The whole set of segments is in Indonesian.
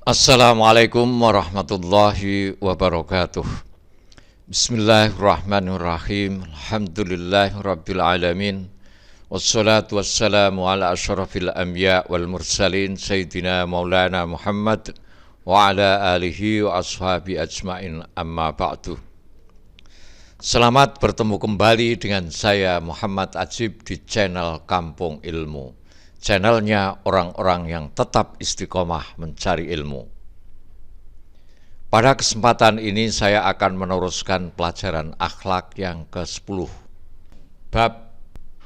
Assalamualaikum warahmatullahi wabarakatuh. Bismillahirrahmanirrahim. Alhamdulillahirabbil alamin. Wassalatu wassalamu ala asyrafil anbiya wal mursalin sayyidina Maulana Muhammad wa ala alihi wa ashabi ajmain, amma ba'du. Selamat bertemu kembali dengan saya Muhammad Ajib di channel Kampung Ilmu. Channelnya orang-orang yang tetap istiqomah mencari ilmu. Pada kesempatan ini saya akan meneruskan pelajaran akhlak yang ke-10. Bab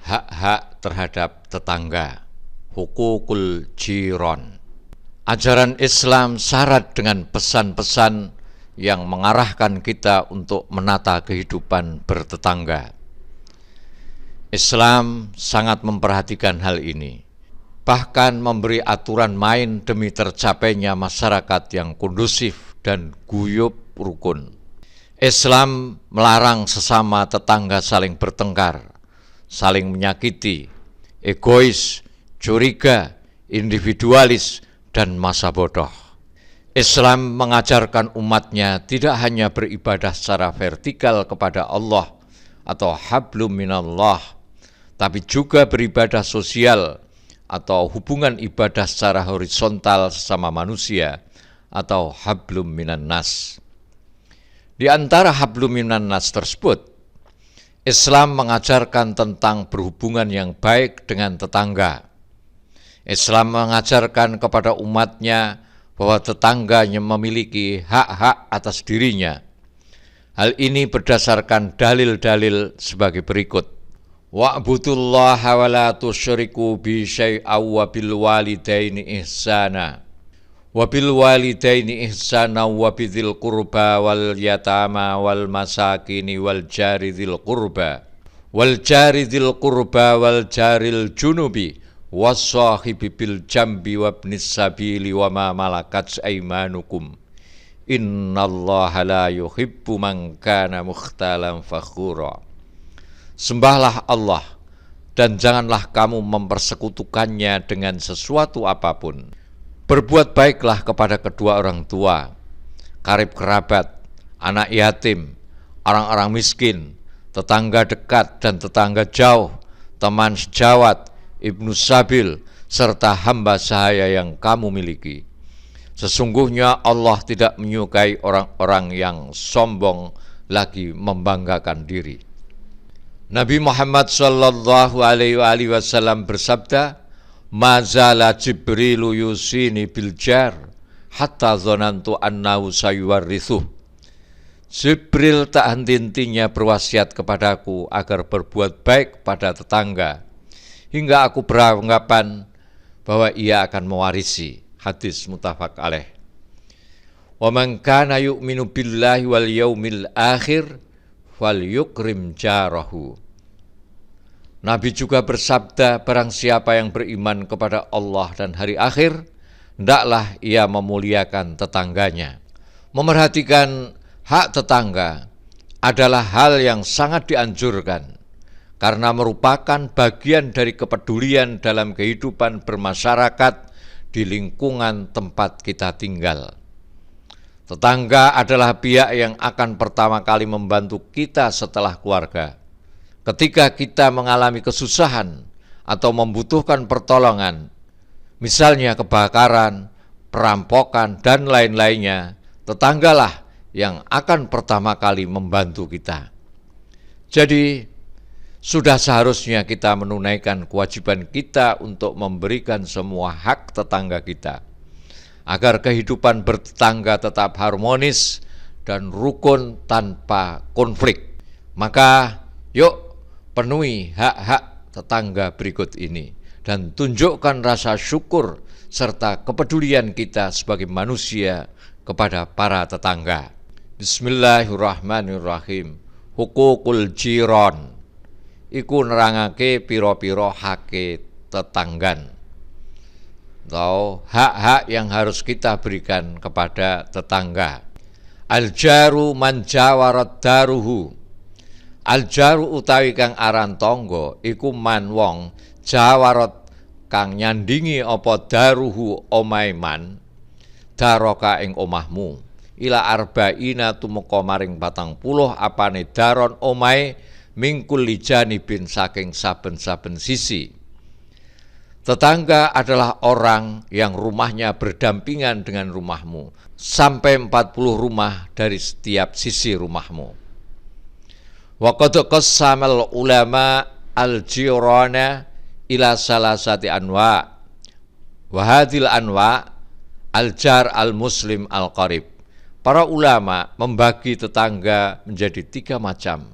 hak-hak terhadap tetangga, hukukul jiron. Ajaran Islam syarat dengan pesan-pesan yang mengarahkan kita untuk menata kehidupan bertetangga. Islam sangat memperhatikan hal ini. Bahkan memberi aturan main demi tercapainya masyarakat yang kondusif dan guyup rukun. Islam melarang sesama tetangga saling bertengkar, saling menyakiti, egois, curiga, individualis, dan masa bodoh. Islam mengajarkan umatnya tidak hanya beribadah secara vertikal kepada Allah atau hablum minallah, tapi juga beribadah sosial atau hubungan ibadah secara horizontal sesama manusia atau hablum minan nas. Di antara hablum minan nas tersebut, Islam mengajarkan tentang berhubungan yang baik dengan tetangga. Islam mengajarkan kepada umatnya bahwa tetangganya memiliki hak-hak atas dirinya. Hal ini berdasarkan dalil-dalil sebagai berikut. Wa'budullaha wa la tusyriku bi syai'aw wa bil walidaini ihsana wa bidzil qurba wal yatama wal masakini wal jari dzil qurba wal jaril junubi was-sahibi bil jambi wabnis sabili wa ma malakat aymanukum innallaha la yuhibbu man kana mukhtalan fakhura. Sembahlah Allah dan janganlah kamu mempersekutukannya dengan sesuatu apapun. Berbuat baiklah kepada kedua orang tua, karib kerabat, anak yatim, orang-orang miskin, tetangga dekat dan tetangga jauh, teman sejawat, ibnu sabil, serta hamba sahaya yang kamu miliki. Sesungguhnya Allah tidak menyukai orang-orang yang sombong lagi membanggakan diri. Nabi Muhammad sallallahu alaihi wasallam bersabda, "Mazala Jibrilu yusini bil jar hatta zonantu annahu sayuwarrithuh." Jibril tak henti-hentinya berwasiat kepadaku agar berbuat baik pada tetangga, hingga aku beranggapan bahwa ia akan mewarisi. Hadis muttafaq alaih. Wa man kana yu'minu billahi wal yaumil akhir fal yukrim jarahu. Nabi juga bersabda, barang siapa yang beriman kepada Allah dan hari akhir, hendaklah ia memuliakan tetangganya. Memerhatikan hak tetangga adalah hal yang sangat dianjurkan, karena merupakan bagian dari kepedulian dalam kehidupan bermasyarakat di lingkungan tempat kita tinggal. Tetangga adalah pihak yang akan pertama kali membantu kita setelah keluarga. Ketika kita mengalami kesusahan atau membutuhkan pertolongan, misalnya kebakaran, perampokan, dan lain-lainnya, tetanggalah yang akan pertama kali membantu kita. Jadi, sudah seharusnya kita menunaikan kewajiban kita untuk memberikan semua hak tetangga kita, agar kehidupan bertetangga tetap harmonis dan rukun tanpa konflik. Maka yuk penuhi hak-hak tetangga berikut ini dan tunjukkan rasa syukur serta kepedulian kita sebagai manusia kepada para tetangga. Bismillahirrahmanirrahim. Hukukul jiron iku nerangake piro-piro hake tetanggan, atau hak-hak yang harus kita berikan kepada tetangga. Al-jaru man jawarat daruhu. Al-jaru utawi kang aran tangga iku man wong jawarat kang nyandingi apa daruhu omahe man daroka ing omahmu ila arba'ina tumeka maring 40 apane daron omahe mingkul lijanibin saking saben-saben sisi. Tetangga adalah orang yang rumahnya berdampingan dengan rumahmu sampai 40 rumah dari setiap sisi rumahmu. Wa qad qassamal ulama al-jirana ila salasati anwa. Wa hadhil anwa al-jar al-muslim al-qarib. Para ulama membagi tetangga menjadi 3 macam.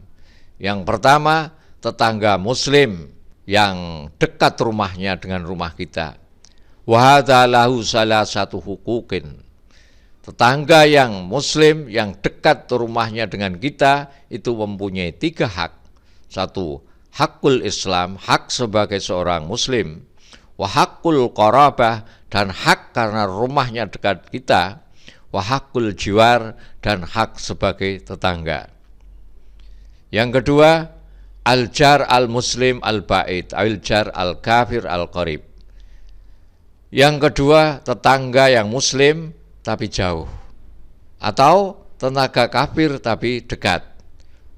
Yang pertama, tetangga muslim yang dekat rumahnya dengan rumah kita. Wa hadza lahu salasatu huquqin. Tetangga yang muslim yang dekat rumahnya dengan kita itu mempunyai 3 hak. 1, hakul Islam, hak sebagai seorang muslim. Wa hakul qarabah, dan hak karena rumahnya dekat kita. Wa hakul jiwar, dan hak sebagai tetangga. Yang kedua, al-jar al-muslim al-ba'id, al-jar al-kafir al-qarib. Yang kedua, tetangga yang muslim tapi jauh, atau tetangga kafir tapi dekat.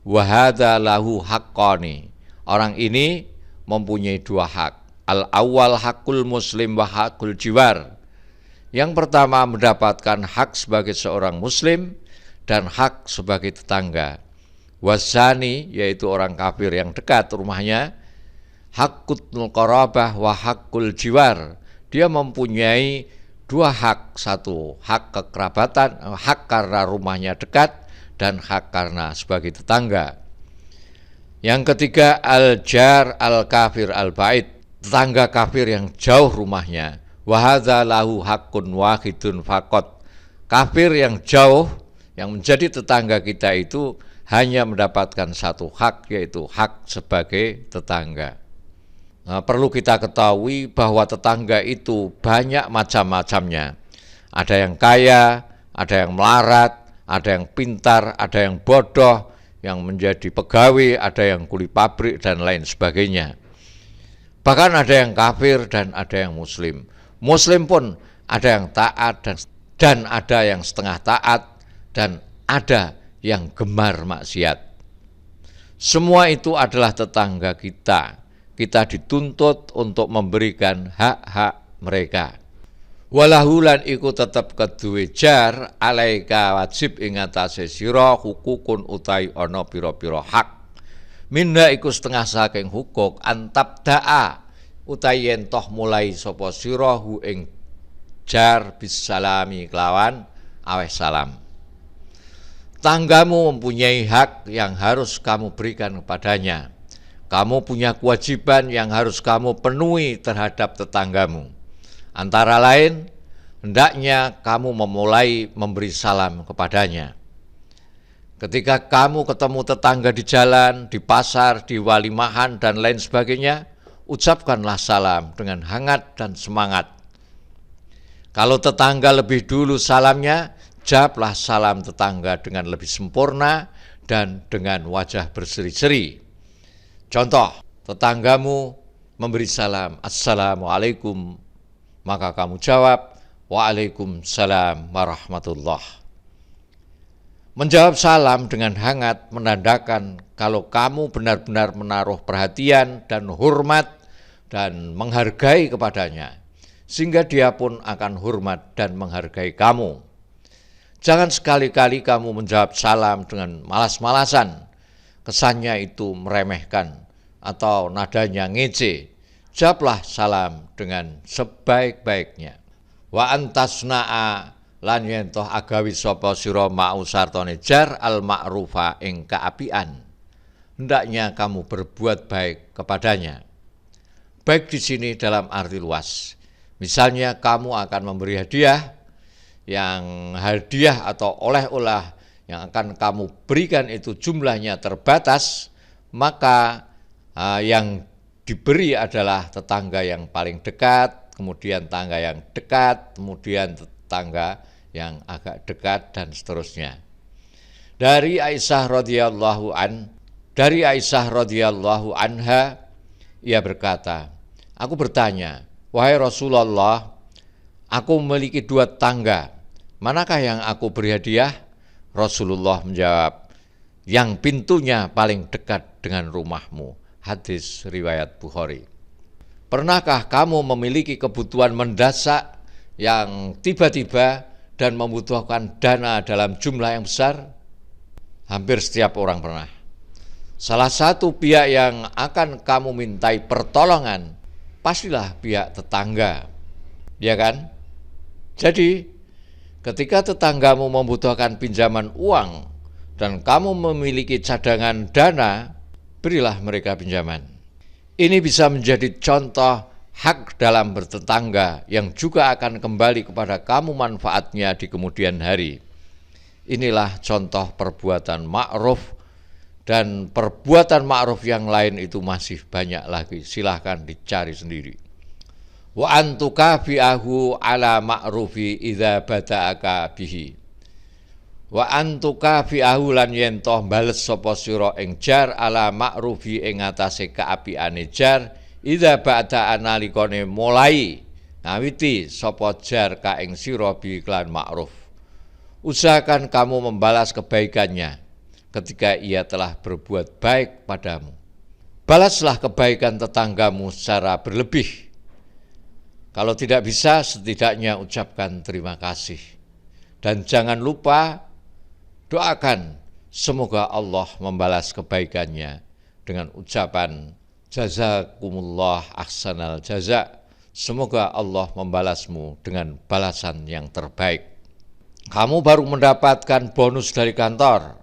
Wa hadza lahu haqqani. Orang ini mempunyai 2 hak. Al-awwal hakul muslim wa hakul jiwar. Yang pertama mendapatkan hak sebagai seorang muslim dan hak sebagai tetangga. Wasani, yaitu orang kafir yang dekat rumahnya, hakul qarabah wa hakul jiwar. Dia mempunyai 2 hak. 1, hak kekerabatan, hak karena rumahnya dekat, dan hak karena sebagai tetangga. Yang ketiga, al-jar al-kafir al-ba'id, tetangga kafir yang jauh rumahnya. Wa hadza lahu haqqun wahidun faqat. Kafir yang jauh yang menjadi tetangga kita itu hanya mendapatkan 1 hak, yaitu hak sebagai tetangga. Nah, perlu kita ketahui bahwa tetangga itu banyak macam-macamnya. Ada yang kaya, ada yang melarat, ada yang pintar, ada yang bodoh, yang menjadi pegawai, ada yang kuli pabrik, dan lain sebagainya. Bahkan ada yang kafir dan ada yang muslim. Muslim pun ada yang taat dan ada yang setengah taat, dan ada yang gemar maksiat. Semua itu adalah tetangga kita. Kita dituntut untuk memberikan hak-hak mereka. Walahulan iku tetep keduwe jar alaika wajib ing atase sira hukukun utai ana pira-pira hak. Minda iku setengah saking hukuk antap da'a utai yen toh mulai sapa sira hu ing jar bisalami kelawan aweh salam. Tanggamu mempunyai hak yang harus kamu berikan kepadanya. Kamu punya kewajiban yang harus kamu penuhi terhadap tetanggamu. Antara lain, hendaknya kamu memulai memberi salam kepadanya. Ketika kamu ketemu tetangga di jalan, di pasar, di walimahan, dan lain sebagainya, ucapkanlah salam dengan hangat dan semangat. Kalau tetangga lebih dulu salamnya, jawablah salam tetangga dengan lebih sempurna dan dengan wajah berseri-seri. Contoh, tetanggamu memberi salam, Assalamualaikum, maka kamu jawab, Waalaikumsalam warahmatullah. Menjawab salam dengan hangat menandakan kalau kamu benar-benar menaruh perhatian dan hormat dan menghargai kepadanya, sehingga dia pun akan hormat dan menghargai kamu. Jangan sekali-kali kamu menjawab salam dengan malas-malasan, kesannya itu meremehkan atau nadanya ngece. Jawablah salam dengan sebaik-baiknya. Wa antasna'a lan yen toh agawi sapa sira mau sartane jar al ma'rufa ing kaapian. Hendaknya kamu berbuat baik kepadanya. Baik di sini dalam arti luas. Misalnya kamu akan memberi hadiah, yang hadiah atau oleh-oleh yang akan kamu berikan itu jumlahnya terbatas, maka yang diberi adalah tetangga yang paling dekat, kemudian tetangga yang dekat, kemudian tetangga yang agak dekat, dan seterusnya. Dari Aisyah radhiyallahu anha, ia berkata, aku bertanya, wahai Rasulullah, aku memiliki 2 tetangga. manakah yang aku beri hadiah? Rasulullah menjawab, yang pintunya paling dekat dengan rumahmu. Hadis riwayat Bukhari. Pernahkah kamu memiliki kebutuhan mendesak yang tiba-tiba dan membutuhkan dana dalam jumlah yang besar? Hampir setiap orang pernah. Salah satu pihak yang akan kamu mintai pertolongan pastilah pihak tetangga, ya kan? Jadi, ketika tetanggamu membutuhkan pinjaman uang dan kamu memiliki cadangan dana, berilah mereka pinjaman. Ini bisa menjadi contoh hak dalam bertetangga yang juga akan kembali kepada kamu manfaatnya di kemudian hari. Inilah contoh perbuatan ma'ruf, dan perbuatan ma'ruf yang lain itu masih banyak lagi. Silahkan dicari sendiri. Wa antukafi'ahu ala ma'rufi idza bada'aka bihi. Wa antukafi'ahu lan yen toh bales sapa sira ing jar ala ma'rufi ing atase kaapiane jar idza ba'da analikane mulai ngawiti sapa jar ka ing sira bi iklan ma'ruf. Usahakan kamu membalas kebaikannya ketika ia telah berbuat baik padamu. Balaslah kebaikan tetanggamu secara berlebih. Kalau tidak bisa, setidaknya ucapkan terima kasih. Dan jangan lupa doakan semoga Allah membalas kebaikannya dengan ucapan jazakumullah ahsanal jaza. Semoga Allah membalasmu dengan balasan yang terbaik. Kamu baru mendapatkan bonus dari kantor.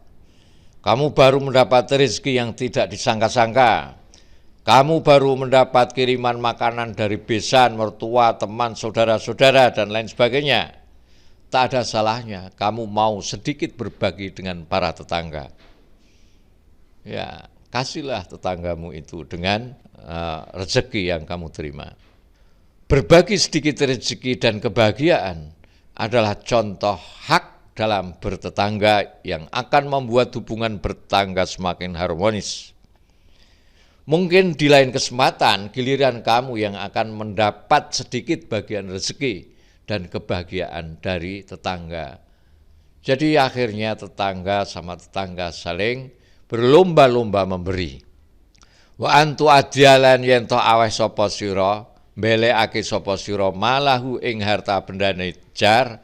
Kamu baru mendapat rezeki yang tidak disangka-sangka. Kamu baru mendapat kiriman makanan dari besan, mertua, teman, saudara-saudara, dan lain sebagainya. Tak ada salahnya kamu mau sedikit berbagi dengan para tetangga. Ya, kasihlah tetanggamu itu dengan rezeki yang kamu terima. Berbagi sedikit rezeki dan kebahagiaan adalah contoh hak dalam bertetangga yang akan membuat hubungan bertetangga semakin harmonis. Mungkin di lain kesempatan giliran kamu yang akan mendapat sedikit bagian rezeki dan kebahagiaan dari tetangga. Jadi akhirnya tetangga sama tetangga saling berlomba-lomba memberi. Wa antu adyalan yen to aweh sapa sira, mbelekake sapa sira malahu ing harta bendane jar,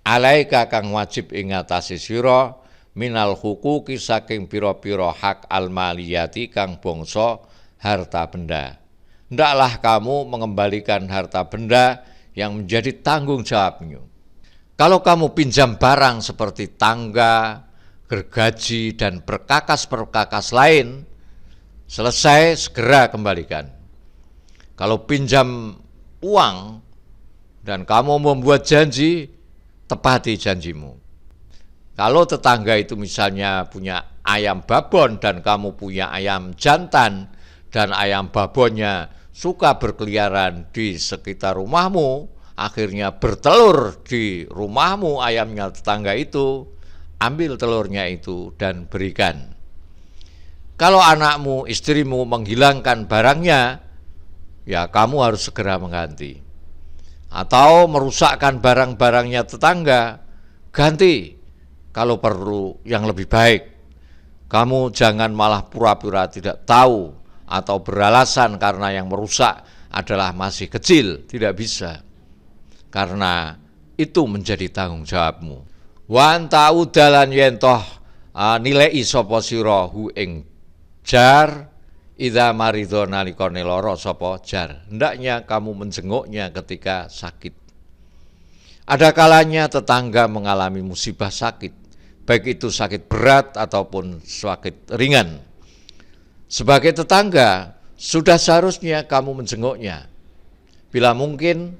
alaika kang wajib ing ngatasi sira minal hukuki saking pira-pira hak almaliyati kang bangsa harta benda. Hendaklah kamu mengembalikan harta benda yang menjadi tanggung jawabmu. Kalau kamu pinjam barang seperti tangga, gergaji, dan perkakas-perkakas lain, selesai segera kembalikan. Kalau pinjam uang dan kamu membuat janji, tepati janjimu. Kalau tetangga itu misalnya punya ayam babon dan kamu punya ayam jantan, dan ayam babonnya suka berkeliaran di sekitar rumahmu, akhirnya bertelur di rumahmu ayamnya tetangga itu, ambil telurnya itu dan berikan. Kalau anakmu, istrimu menghilangkan barangnya, ya kamu harus segera mengganti. Atau merusakkan barang-barangnya tetangga, ganti kalau perlu yang lebih baik. Kamu jangan malah pura-pura tidak tahu atau beralasan karena yang merusak adalah masih kecil. Tidak bisa, karena itu menjadi tanggung jawabmu. Wa anta udalan yen toh nilai sapa sira hu ing jar idza maridho nalikane lara sapa jar. Hendaknya kamu menjenguknya ketika sakit. Ada kalanya tetangga mengalami musibah sakit, baik itu sakit berat ataupun sakit ringan. Sebagai tetangga, sudah seharusnya kamu menjenguknya. Bila mungkin,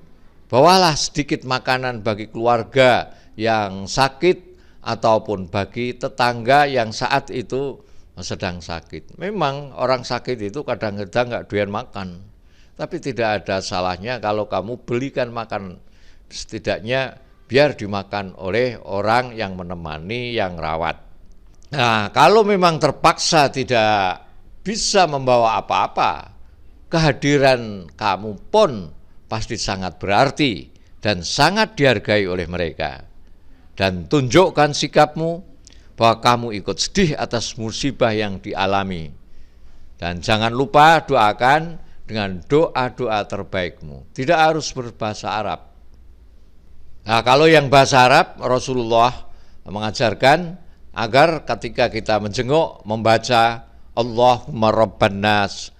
bawalah sedikit makanan bagi keluarga yang sakit ataupun bagi tetangga yang saat itu sedang sakit. Memang orang sakit itu kadang-kadang nggak doyan makan, tapi tidak ada salahnya kalau kamu belikan makan, setidaknya biar dimakan oleh orang yang menemani, yang rawat. Nah, kalau memang terpaksa tidak bisa membawa apa-apa, kehadiran kamu pun pasti sangat berarti dan sangat dihargai oleh mereka. dan tunjukkan sikapmu bahwa kamu ikut sedih atas musibah yang dialami. Dan jangan lupa doakan dengan doa-doa terbaikmu. Tidak harus berbahasa Arab. Nah, kalau yang bahasa Arab, Rasulullah mengajarkan agar ketika kita menjenguk membaca Allahumma rabban nas,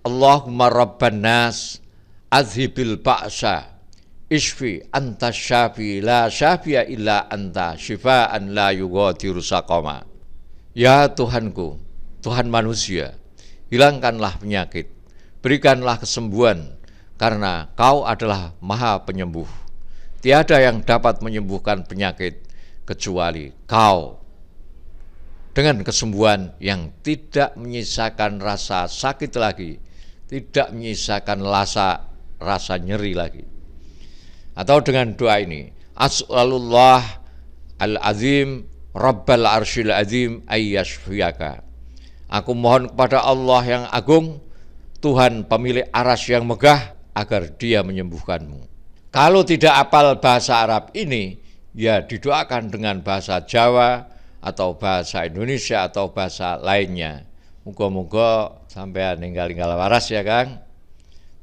Allahumma rabban nas, azhibil ba'sa, isfi anta syafi la syafi'a illa anta syifaan la yughadiru saqama. Ya Tuhanku, Tuhan manusia, hilangkanlah penyakit, berikanlah kesembuhan, karena Kau adalah Maha Penyembuh. Tiada yang dapat menyembuhkan penyakit kecuali Kau. Dengan kesembuhan yang tidak menyisakan rasa sakit lagi, tidak menyisakan rasa nyeri lagi. Atau dengan doa ini, As'alullah al-azim rabbal arsyil azim ayyashfiyaka. Aku mohon kepada Allah yang agung, Tuhan pemilik arasy yang megah, agar Dia menyembuhkanmu. Kalau tidak hafal bahasa Arab ini, ya didoakan dengan bahasa Jawa atau bahasa Indonesia atau bahasa lainnya. Muga-muga sampean ninggal-ninggal waras ya Kang.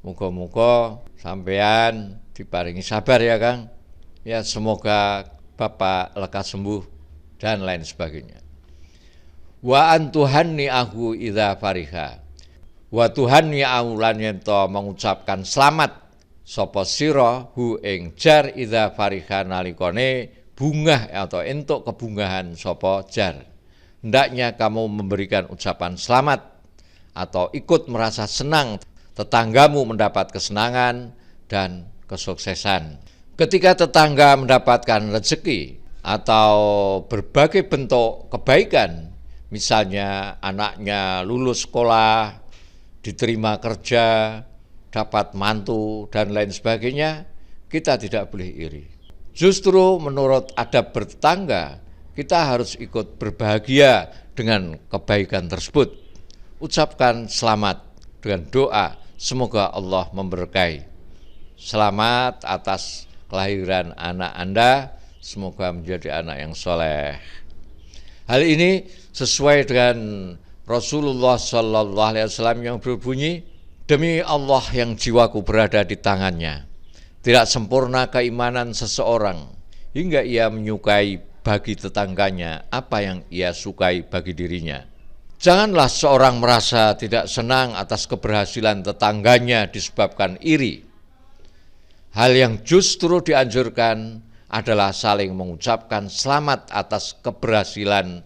Muga-muga sampean diparingi sabar ya Kang. Ya semoga Bapak lekas sembuh dan lain sebagainya. Wa antuhanni aku idza fariha. Wa tuhanni aulan yento mengucapkan selamat sapa sira hu ing jar idza fariha nalikane bungah atau entuk kebungahan sapa jar. Hendaknya kamu memberikan ucapan selamat atau ikut merasa senang tetanggamu mendapat kesenangan dan kesuksesan. Ketika tetangga mendapatkan rezeki atau berbagai bentuk kebaikan, misalnya anaknya lulus sekolah, diterima kerja, dapat mantu, dan lain sebagainya, kita tidak boleh iri. Justru menurut adab bertetangga, kita harus ikut berbahagia dengan kebaikan tersebut. Ucapkan selamat dengan doa, semoga Allah memberkahi. Selamat atas kelahiran anak Anda, semoga menjadi anak yang soleh. Hal ini sesuai dengan Rasulullah SAW yang berbunyi, demi Allah yang jiwaku berada di tangannya, tidak sempurna keimanan seseorang hingga ia menyukai bagi tetangganya apa yang ia sukai bagi dirinya. Janganlah seorang merasa tidak senang atas keberhasilan tetangganya disebabkan iri. Hal yang justru dianjurkan adalah saling mengucapkan selamat atas keberhasilan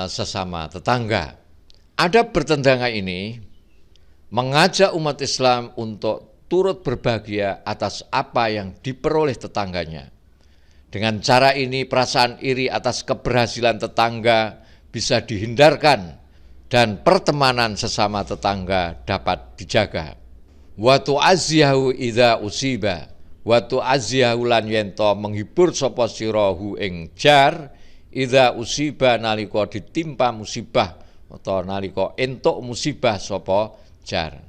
sesama tetangga. Adab bertetangga ini mengajak umat Islam untuk turut berbahagia atas apa yang diperoleh tetangganya. Dengan cara ini perasaan iri atas keberhasilan tetangga bisa dihindarkan dan pertemanan sesama tetangga dapat dijaga. Wa tu'azziyahu idza usiba wa tu'azziyahu lan yento menghibur sapa sira hu ing jar idza usiba nalika ditimpa musibah atau nalika entuk musibah sapa jar.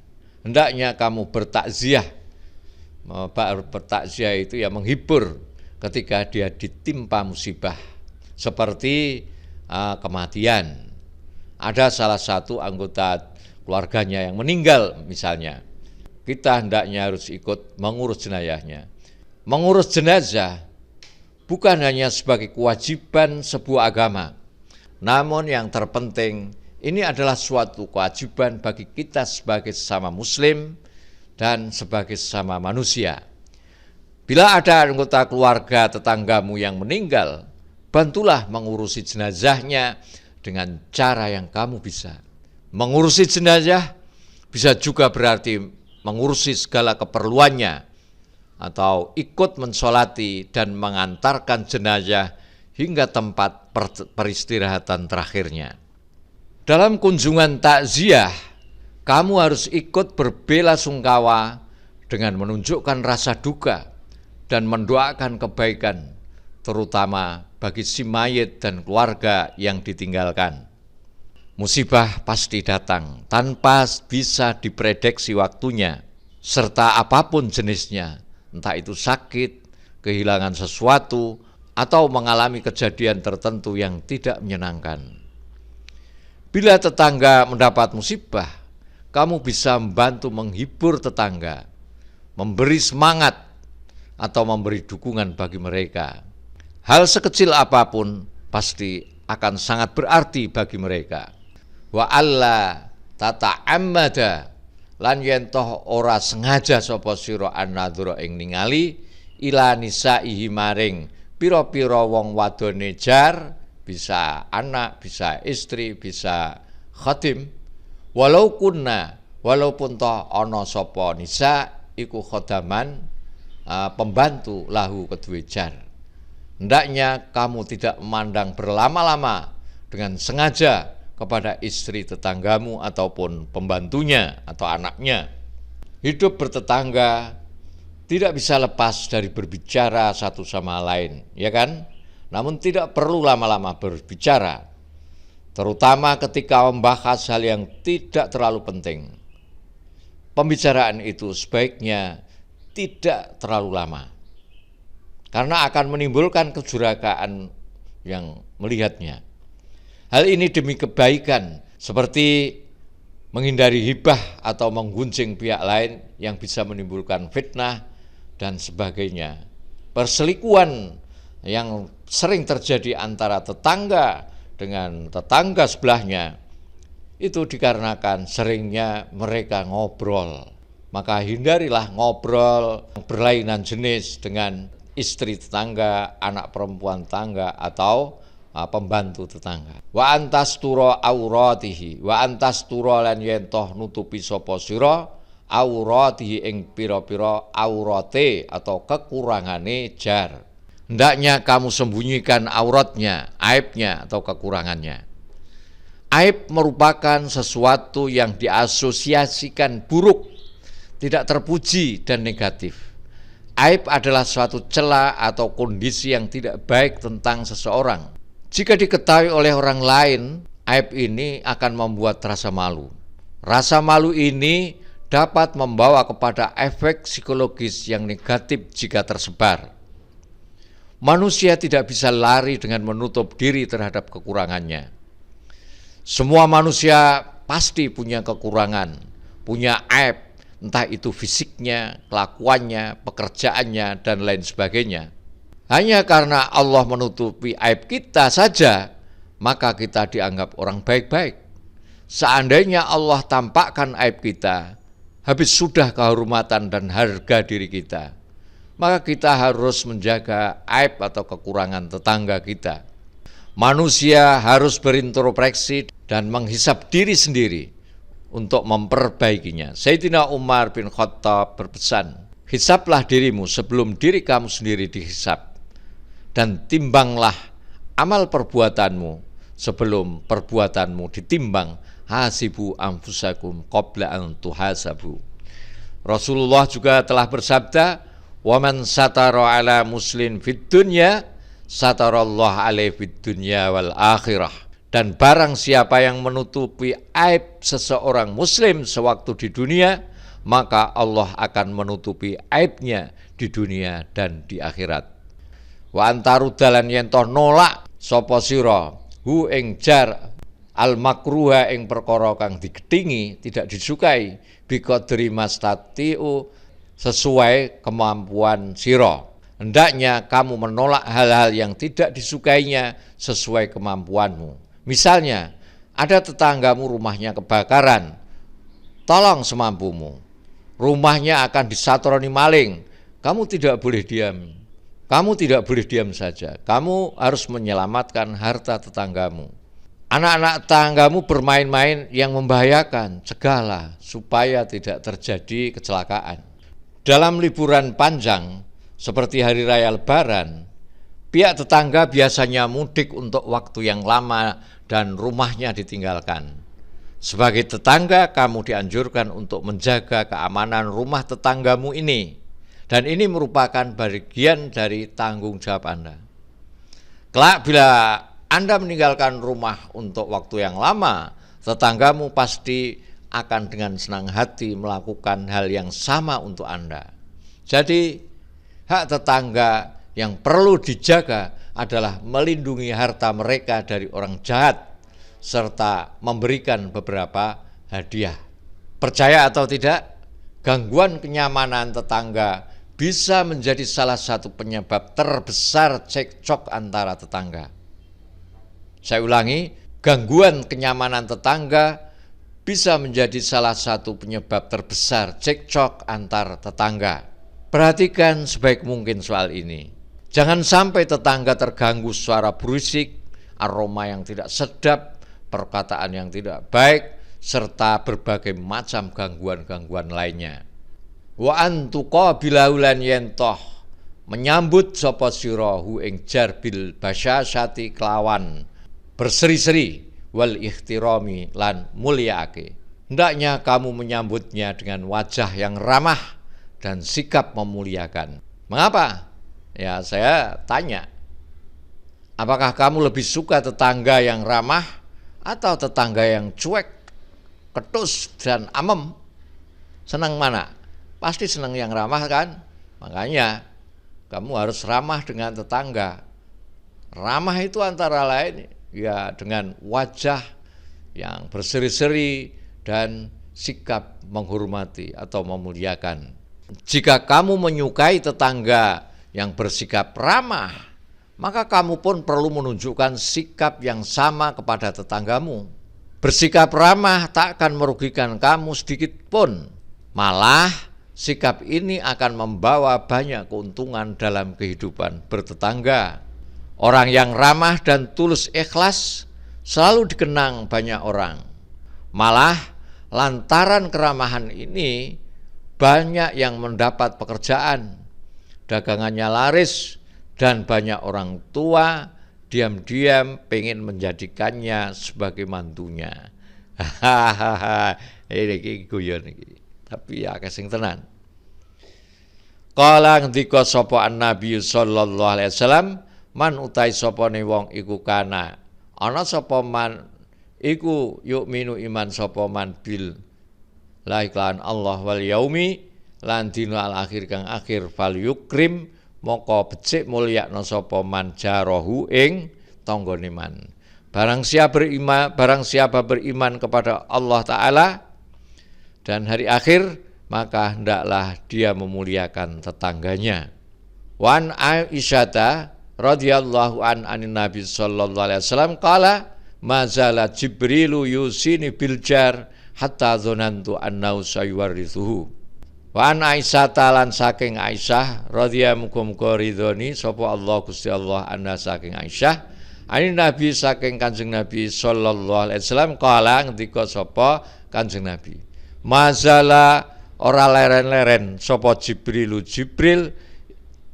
Hendaknya kamu bertakziah. Bertakziah itu ya menghibur ketika dia ditimpa musibah seperti kematian. Ada salah satu anggota keluarganya yang meninggal misalnya. Kita hendaknya harus ikut mengurus jenazahnya. Mengurus jenazah bukan hanya sebagai kewajiban sebuah agama, namun yang terpenting ini adalah suatu kewajiban bagi kita sebagai sesama muslim dan sebagai sesama manusia. Bila ada anggota keluarga tetanggamu yang meninggal, bantulah mengurusi jenazahnya dengan cara yang kamu bisa. Mengurusi jenazah bisa juga berarti mengurusi segala keperluannya atau ikut mensolati dan mengantarkan jenazah hingga tempat peristirahatan terakhirnya. Dalam kunjungan takziah, kamu harus ikut berbelasungkawa dengan menunjukkan rasa duka dan mendoakan kebaikan, terutama bagi si mayit dan keluarga yang ditinggalkan. Musibah pasti datang tanpa bisa diprediksi waktunya, serta apapun jenisnya, entah itu sakit, kehilangan sesuatu, atau mengalami kejadian tertentu yang tidak menyenangkan. Bila tetangga mendapat musibah, kamu bisa membantu menghibur tetangga, memberi semangat, atau memberi dukungan bagi mereka. Hal sekecil apapun pasti akan sangat berarti bagi mereka. Wa alla tata'ammada, lan yen toh ora sengaja sapa sira an-nadhura ing ningali ila nisaihi maring pira-pira wong wadone jar, bisa anak, bisa istri, bisa khadim, walaupun toh ana sapa nisa iku khodaman, pembantu lahu kedue jar. Hendaknya kamu tidak memandang berlama-lama dengan sengaja kepada istri tetanggamu ataupun pembantunya atau anaknya. Hidup bertetangga tidak bisa lepas dari berbicara satu sama lain, ya kan? Namun tidak perlu lama-lama berbicara, terutama ketika membahas hal yang tidak terlalu penting. Pembicaraan itu sebaiknya tidak terlalu lama, karena akan menimbulkan kejurakaan yang melihatnya. Hal ini demi kebaikan, seperti menghindari hibah atau menggunjing pihak lain yang bisa menimbulkan fitnah dan sebagainya. Perselingkuhan yang sering terjadi antara tetangga dengan tetangga sebelahnya itu dikarenakan seringnya mereka ngobrol. Maka hindarilah ngobrol berlainan jenis dengan istri tetangga, anak perempuan tetangga, atau pembantu tetangga. Wa antasturo auratihi, wa antasturo lan yen toh nutupi sapa sira auratihi ing pira-pira aurate atau kekurangane jar. Hendaknya kamu sembunyikan auratnya, aibnya atau kekurangannya. Aib merupakan sesuatu yang diasosiasikan buruk, tidak terpuji dan negatif. Aib adalah suatu celah atau kondisi yang tidak baik tentang seseorang. Jika diketahui oleh orang lain, aib ini akan membuat rasa malu. Rasa malu ini dapat membawa kepada efek psikologis yang negatif jika tersebar. Manusia tidak bisa lari dengan menutup diri terhadap kekurangannya. Semua manusia pasti punya kekurangan, punya aib, entah itu fisiknya, kelakuannya, pekerjaannya, dan lain sebagainya. Hanya karena Allah menutupi aib kita saja, maka kita dianggap orang baik-baik. Seandainya Allah tampakkan aib kita, habis sudah kehormatan dan harga diri kita. Maka kita harus menjaga aib atau kekurangan tetangga kita. Manusia harus berintrospeksi dan menghisap diri sendiri untuk memperbaikinya. Sayyidina Umar bin Khattab berpesan, hisaplah dirimu sebelum diri kamu sendiri dihisap, dan timbanglah amal perbuatanmu sebelum perbuatanmu ditimbang. Hasibu anfusakum qabla an tuhasabu. Rasulullah juga telah bersabda, wa man satara ala muslim fid dunya satarallah alaihi fid dunya wal akhirah. Dan barang siapa yang menutupi aib seseorang muslim sewaktu di dunia, maka Allah akan menutupi aibnya di dunia dan di akhirat. Wa antaru dalan yen toh nolak sapa sira hu ing jar al makruha ing perkara kang digedhingi, tidak disukai, biqadri mastatiu, sesuai kemampuan sira. Hendaknya kamu menolak hal-hal yang tidak disukainya sesuai kemampuanmu. Misalnya, ada tetanggamu rumahnya kebakaran, tolong semampumu. Rumahnya akan disatroni maling, kamu tidak boleh diam. Kamu tidak boleh diam saja, kamu harus menyelamatkan harta tetanggamu. Anak-anak tetanggamu bermain-main yang membahayakan, cegahlah supaya tidak terjadi kecelakaan. Dalam liburan panjang, seperti hari raya Lebaran, pihak tetangga biasanya mudik untuk waktu yang lama dan rumahnya ditinggalkan. Sebagai tetangga, kamu dianjurkan untuk menjaga keamanan rumah tetanggamu ini. Dan ini merupakan bagian dari tanggung jawab Anda. Kelak bila Anda meninggalkan rumah untuk waktu yang lama, tetanggamu pasti akan dengan senang hati melakukan hal yang sama untuk Anda. Jadi, hak tetangga yang perlu dijaga adalah melindungi harta mereka dari orang jahat serta memberikan beberapa hadiah. Percaya atau tidak, gangguan kenyamanan tetangga bisa menjadi salah satu penyebab terbesar cekcok antara tetangga. Saya ulangi, gangguan kenyamanan tetangga bisa menjadi salah satu penyebab terbesar cekcok antar tetangga. Perhatikan sebaik mungkin soal ini. Jangan sampai tetangga terganggu suara berisik, aroma yang tidak sedap, perkataan yang tidak baik, serta berbagai macam gangguan-gangguan lainnya. Wa antuqabilahu lan yentoh, menyambut sapa sira hu ing jar bil basyasyati kelawan berseri-seri wal ihtirami lan mulyaake. Hendaknya kamu menyambutnya dengan wajah yang ramah dan sikap memuliakan. Mengapa? Ya, saya tanya, apakah kamu lebih suka tetangga yang ramah atau tetangga yang cuek, ketus, dan amem? Senang mana? Pasti senang yang ramah kan? Makanya kamu harus ramah dengan tetangga. Ramah itu antara lain ya dengan wajah yang berseri-seri dan sikap menghormati atau memuliakan. Jika kamu menyukai tetangga yang bersikap ramah, maka kamu pun perlu menunjukkan sikap yang sama kepada tetanggamu. Bersikap ramah tak akan merugikan kamu sedikit pun. Malah sikap ini akan membawa banyak keuntungan dalam kehidupan bertetangga. Orang yang ramah dan tulus ikhlas selalu dikenang banyak orang. Malah lantaran keramahan ini banyak yang mendapat pekerjaan, dagangannya laris, dan banyak orang tua diam-diam pengen menjadikannya sebagai mantunya. Ini guyon iki. Tapi ya kesing tenan. Kala ngendika sapa Nabi sallallahu alaihi wasallam, man utai sapane wong iku kana ana sapa man iku yukminu iman sapa man bil la iklan Allah wal yaumi lan dina al akhir kang akhir fal yukrim moko becik mulyakna sapa man jarahu ing tanggane man. Barang siapa beriman kepada Allah Ta'ala dan hari akhir, maka hendaklah dia memuliakan tetangganya. Wan Aisyata radhiyallahu anin Nabi sallallahu alaihi wasallam qala mazala Jibrilu yusini bil jar hatta dzanantu annahu sayuwarithuhu. Wan Aisyata lan saking Aisyah radhiyallahu ridhoni sapa Allah Gusti Allah anna saking Aisyah anin Nabi saking Kanjeng Nabi sallallahu alaihi wasallam qala ngendika sapa Kanjeng Nabi, mazala ora leren-leren sapa Jibril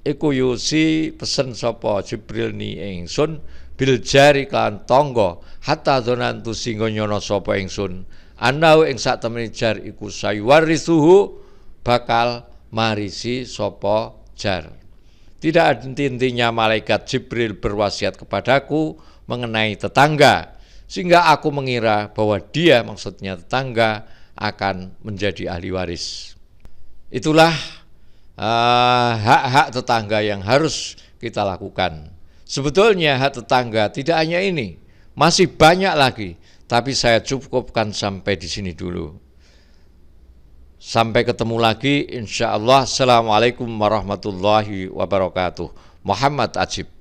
iku yusi pesen sapa Jibril ni ingsun bil jari kan tangga hatta dzanantu singgo nyono sapa ingsun anau ing sak temene jar iku sayuwarisuhu bakal marisi sapa jar. Tidak intinya malaikat Jibril berwasiat kepadaku mengenai tetangga sehingga aku mengira bahwa dia maksudnya tetangga akan menjadi ahli waris. Itulah hak-hak tetangga yang harus kita lakukan. Sebetulnya hak tetangga tidak hanya ini, masih banyak lagi, tapi saya cukupkan sampai di sini dulu. Sampai ketemu lagi insyaallah. Assalamualaikum warahmatullahi wabarakatuh. Muhammad Ajib.